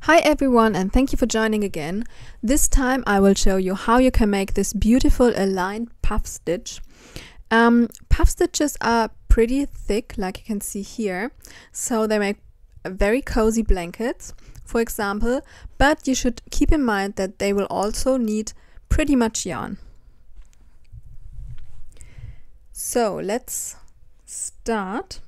Hi everyone, and thank you for joining again. This time I will show you how you can make this beautiful aligned puff stitch. Puff stitches are pretty thick, like you can see here, so they make very cozy blankets, for example, but you should keep in mind that they will also need pretty much yarn. So let's start.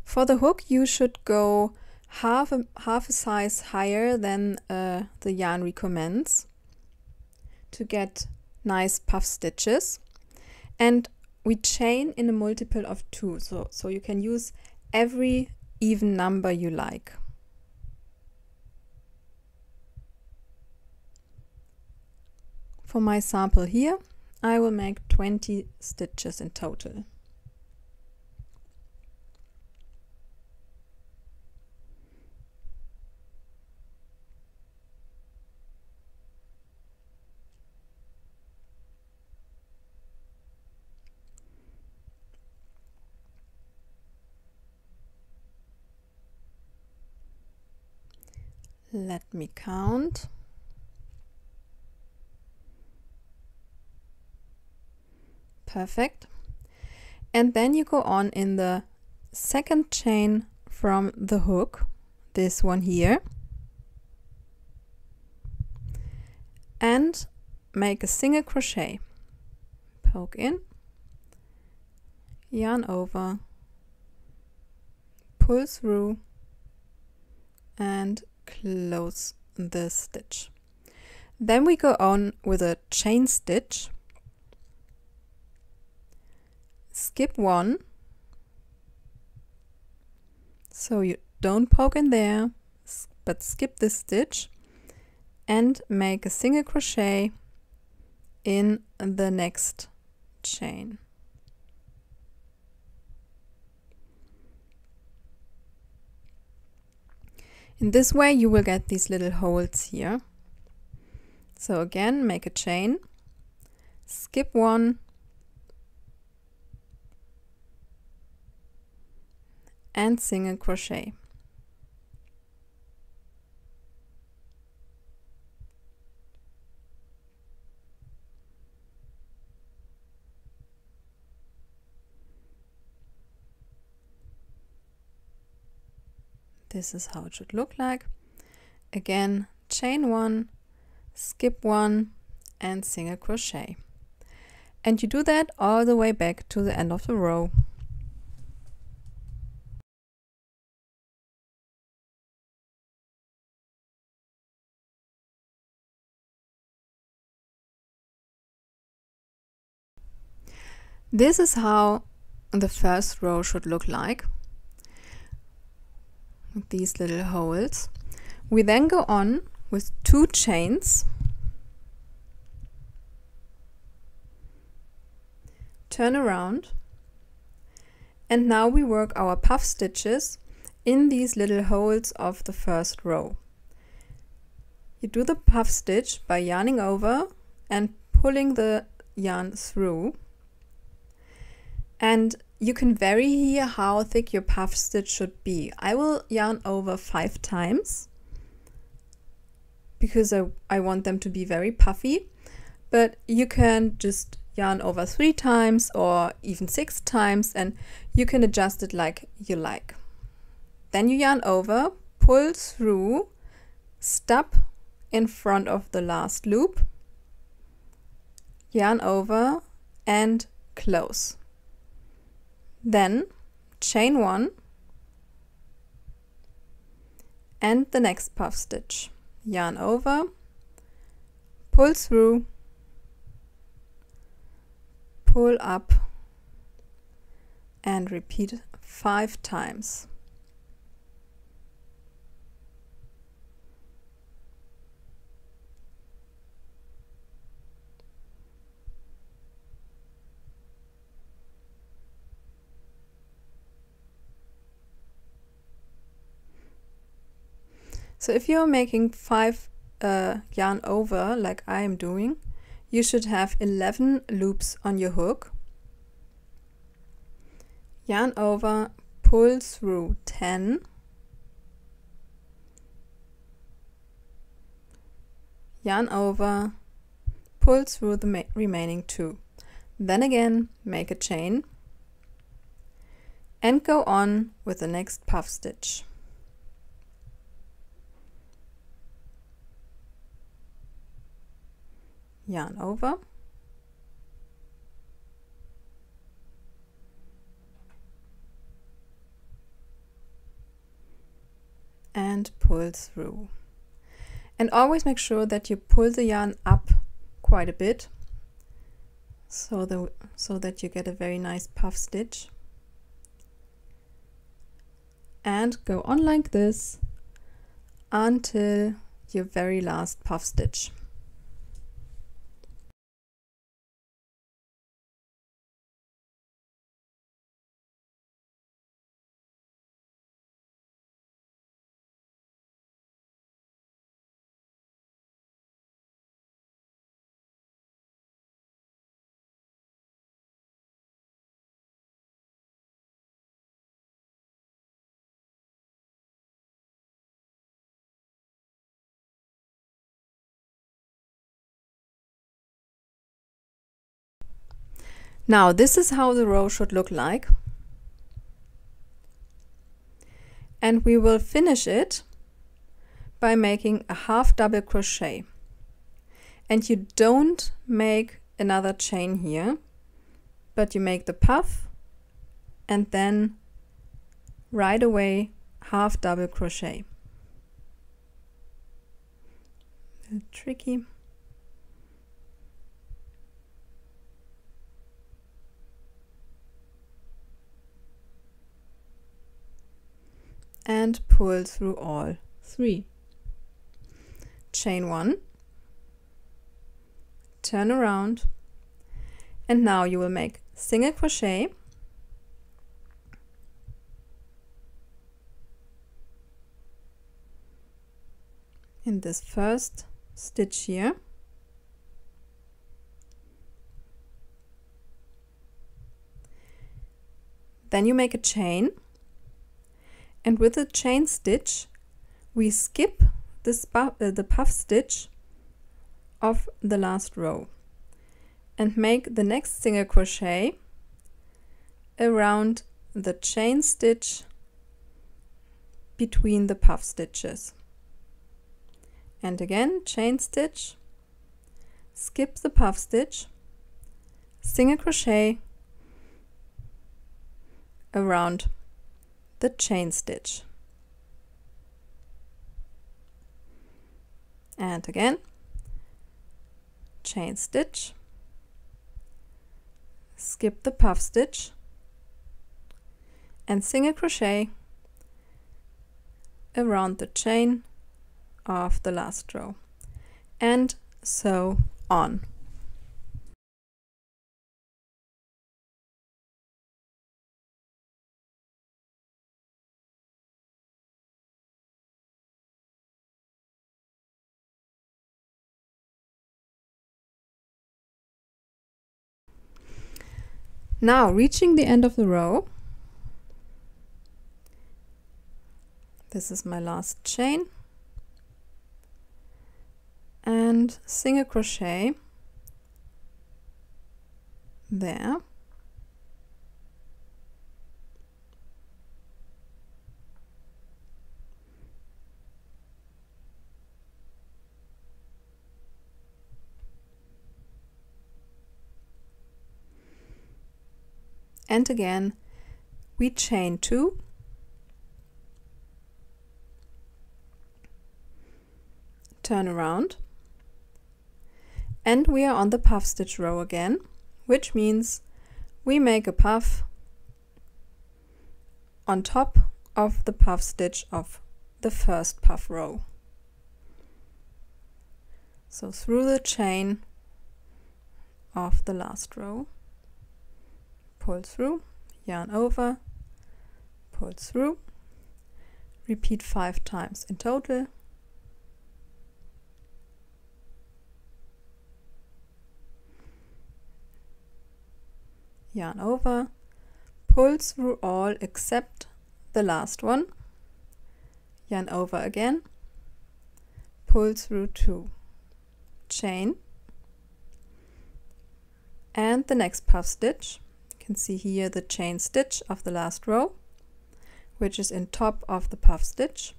For the hook, you should go half a size higher than the yarn recommends to get nice puff stitches. And we chain in a multiple of 2, so you can use every even number you like. For my sample here, I will make 20 stitches in total. Let me count. Perfect. And then you go on in the second chain from the hook, this one here, and make a single crochet. Poke in, yarn over, pull through, and close the stitch. Then we go on with a chain stitch, skip 1, so you don't poke in there, but skip this stitch and make a single crochet in the next chain. In this way you will get these little holes here. So again, make a chain, skip 1, and single crochet. This is how it should look like. Again, chain 1, skip 1, and single crochet. And you do that all the way back to the end of the row. This is how the first row should look like, with these little holes. We then go on with 2 chains, turn around, and now we work our puff stitches in these little holes of the first row. You do the puff stitch by yarning over and pulling the yarn through. And you can vary here how thick your puff stitch should be. I will yarn over 5 times because I want them to be very puffy, but you can just yarn over 3 times or even 6 times, and you can adjust it like you like. Then you yarn over, pull through, stop in front of the last loop, yarn over and close. Then chain 1 and the next puff stitch. Yarn over, pull through, pull up, and repeat 5 times. So if you're making 5 yarn over, like I am doing, you should have 11 loops on your hook. Yarn over, pull through 10, yarn over, pull through the remaining 2. Then again make a chain and go on with the next puff stitch. Yarn over, and pull through. And always make sure that you pull the yarn up quite a bit so that you get a very nice puff stitch. And go on like this until your very last puff stitch. Now this is how the row should look like, and we will finish it by making a half double crochet. And you don't make another chain here, but you make the puff and then right away half double crochet. A little tricky. And pull through all 3. Chain 1, turn around, and now you will make single crochet in this first stitch here. Then you make a chain, and with the chain stitch we skip this the puff stitch of the last row and make the next single crochet around the chain stitch between the puff stitches. And again chain stitch, skip the puff stitch, single crochet around the chain stitch, and again chain stitch, skip the puff stitch and single crochet around the chain of the last row, and so on. Now, reaching the end of the row, this is my last chain, and single crochet there, and again we chain 2, turn around, and we are on the puff stitch row again, which means we make a puff on top of the puff stitch of the first puff row. So through the chain of the last row, pull through, yarn over, pull through, repeat 5 times in total, yarn over, pull through all except the last one, yarn over again, pull through 2, chain, and the next puff stitch. You can see here the chain stitch of the last row, which is in top of the puff stitch.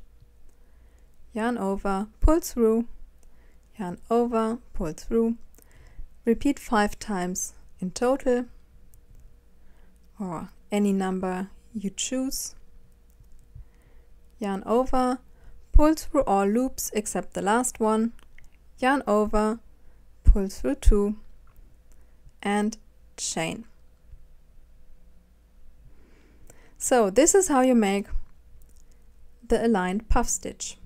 Yarn over, pull through, yarn over, pull through. Repeat 5 times in total, or any number you choose. Yarn over, pull through all loops except the last one, yarn over, pull through 2, and chain. So this is how you make the aligned puff stitch.